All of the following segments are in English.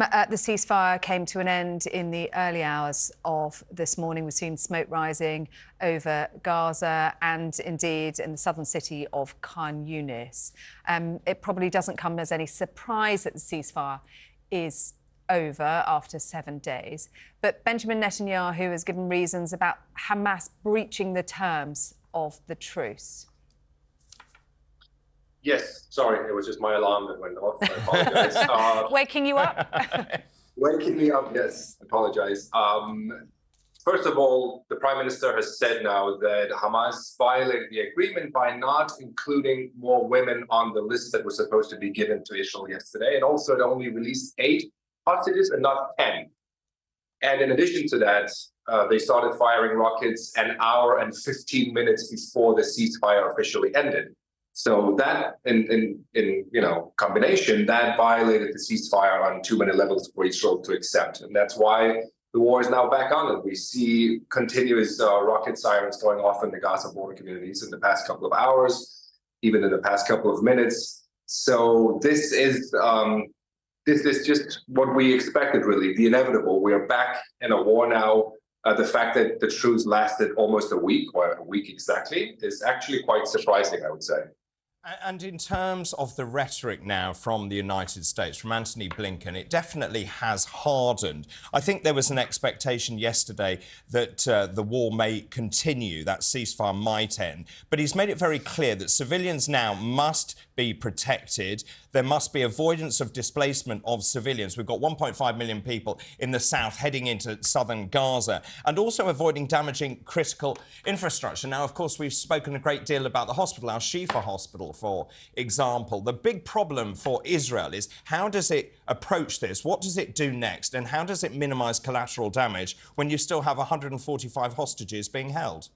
The ceasefire came to an end in the early hours of this morning. We've seen smoke rising over Gaza and indeed in the southern city of Khan Yunis. It probably doesn't come as any surprise that the ceasefire is over after 7 days. But Benjamin Netanyahu has given reasons about Hamas breaching the terms of the truce. Yes, sorry, it was just my alarm that went off. I apologize. Waking you up? Waking me up, yes, apologize. First of all, the Prime Minister has said now that Hamas violated the agreement by not including more women on the list that was supposed to be given to Israel yesterday. And also it only released 8 hostages and not 10. And in addition to that, they started firing rockets an hour and 15 minutes before the ceasefire officially ended. So that, in combination, that violated the ceasefire on too many levels for Israel to accept, and that's why the war is now back on. And we see continuous rocket sirens going off in the Gaza border communities in the past couple of hours, even in the past couple of minutes. So this is just what we expected, really, the inevitable. We are back in a war now. The fact that the truce lasted almost a week, or a week exactly, is actually quite surprising, I would say. And in terms of the rhetoric now from the United States, from Antony Blinken, it definitely has hardened. I think there was an expectation yesterday that the war may continue, that ceasefire might end. But he's made it very clear that civilians now must be protected. There must be avoidance of displacement of civilians. We've got 1.5 million people in the south heading into southern Gaza, and also avoiding damaging critical infrastructure. Now, of course, we've spoken a great deal about the hospital, our Shifa hospital, for example. The big problem for Israel is how does it approach this? What does it do next? And how does it minimize collateral damage when you still have 145 hostages being held?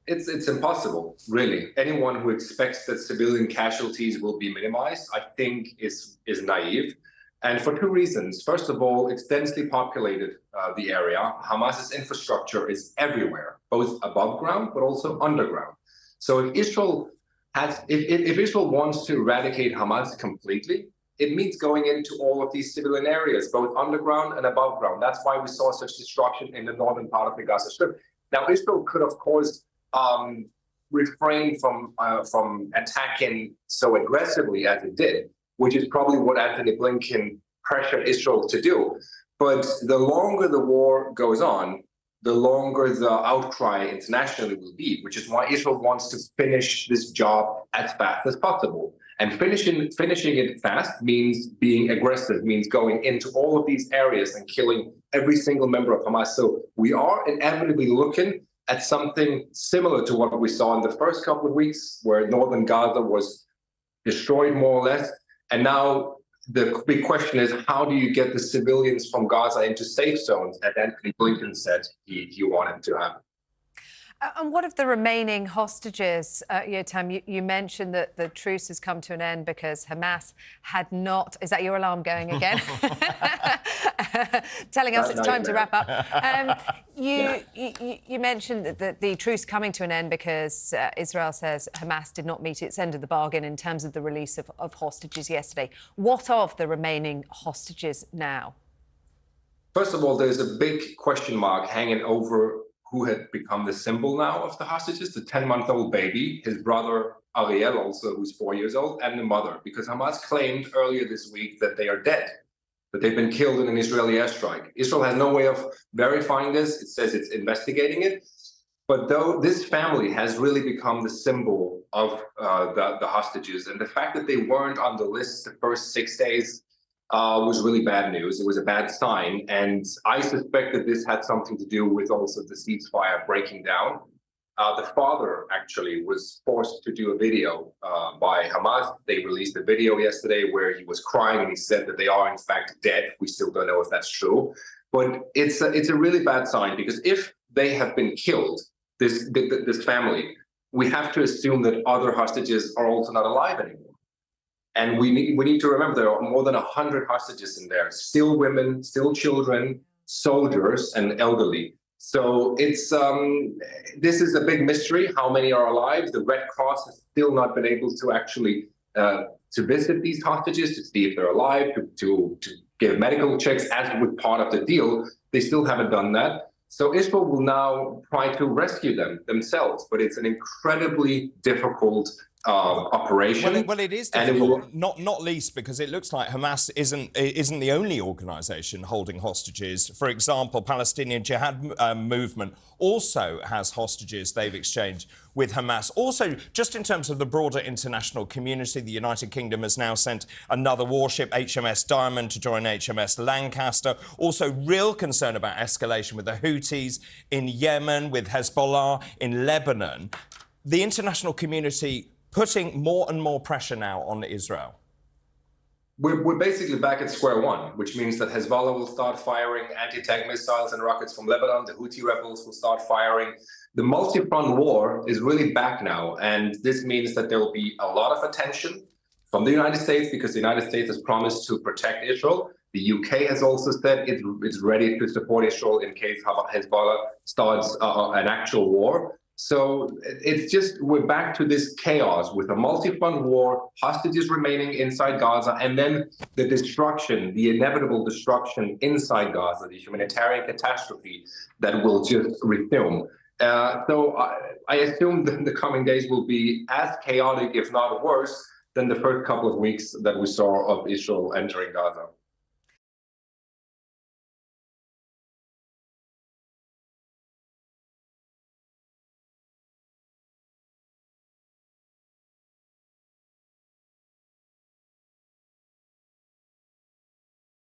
It's impossible, really. Anyone who expects that civilian casualties will be minimized, I think, is naive. And for 2 reasons. First of all, it's densely populated, the area. Hamas's infrastructure is everywhere, both above ground, but also underground. So if Israel wants to eradicate Hamas completely, it means going into all of these civilian areas, both underground and above ground. That's why we saw such destruction in the northern part of the Gaza Strip. Now, Israel could, of course, refrain from attacking so aggressively as it did, which is probably what Antony Blinken pressured Israel to do. But the longer the war goes on, the longer the outcry internationally will be, which is why Israel wants to finish this job as fast as possible. And finishing it fast means being aggressive, means going into all of these areas and killing every single member of Hamas. So we are inevitably looking at something similar to what we saw in the first couple of weeks, where northern Gaza was destroyed more or less. And now the big question is, how do you get the civilians from Gaza into safe zones, as Antony Blinken said he wanted to happen? And what of the remaining hostages? Jotam, you mentioned that the truce has come to an end because Hamas had not... Is that your alarm going again? Telling us it's time to wrap up. You mentioned that the truce coming to an end because Israel says Hamas did not meet its end of the bargain in terms of the release of hostages yesterday. What of the remaining hostages now? First of all, there's a big question mark hanging over who had become the symbol now of the hostages, the 10-month-old baby, his brother Ariel also, who's 4 years old, and the mother, because Hamas claimed earlier this week that they are dead, that they've been killed in an Israeli airstrike. Israel has no way of verifying this. It says it's investigating it. But though this family has really become the symbol of the hostages, and the fact that they weren't on the list the first 6 days was really bad news. It was a bad sign. And I suspect that this had something to do with also the ceasefire breaking down. The father actually was forced to do a video by Hamas. They released a video yesterday where he was crying and he said that they are in fact dead. We still don't know if that's true. But it's a really bad sign, because if they have been killed, this family, we have to assume that other hostages are also not alive anymore. And we need to remember there are more than 100 hostages in there, still women, still children, soldiers, and elderly. So it's this is a big mystery, how many are alive. The Red Cross has still not been able to actually to visit these hostages, to see if they're alive, to give medical checks as with part of the deal. They still haven't done that. So Israel will now try to rescue themselves, but it's an incredibly difficult operation. Well, it is difficult, not least because it looks like Hamas isn't the only organisation holding hostages. For example, Palestinian Jihad movement also has hostages they've exchanged with Hamas. Also, just in terms of the broader international community, the United Kingdom has now sent another warship, HMS Diamond, to join HMS Lancaster. Also, real concern about escalation with the Houthis in Yemen, with Hezbollah in Lebanon. The international community putting more and more pressure now on Israel. We're basically back at square one, which means that Hezbollah will start firing anti-tank missiles and rockets from Lebanon. The Houthi rebels will start firing. The multi-front war is really back now. And this means that there will be a lot of attention from the United States, because the United States has promised to protect Israel. The UK has also said it's ready to support Israel in case Hezbollah starts an actual war. So it's just, we're back to this chaos with a multi-front war, hostages remaining inside Gaza, and then the destruction, the inevitable destruction inside Gaza, the humanitarian catastrophe that will just resume. So I assume that the coming days will be as chaotic, if not worse, than the first couple of weeks that we saw of Israel entering Gaza.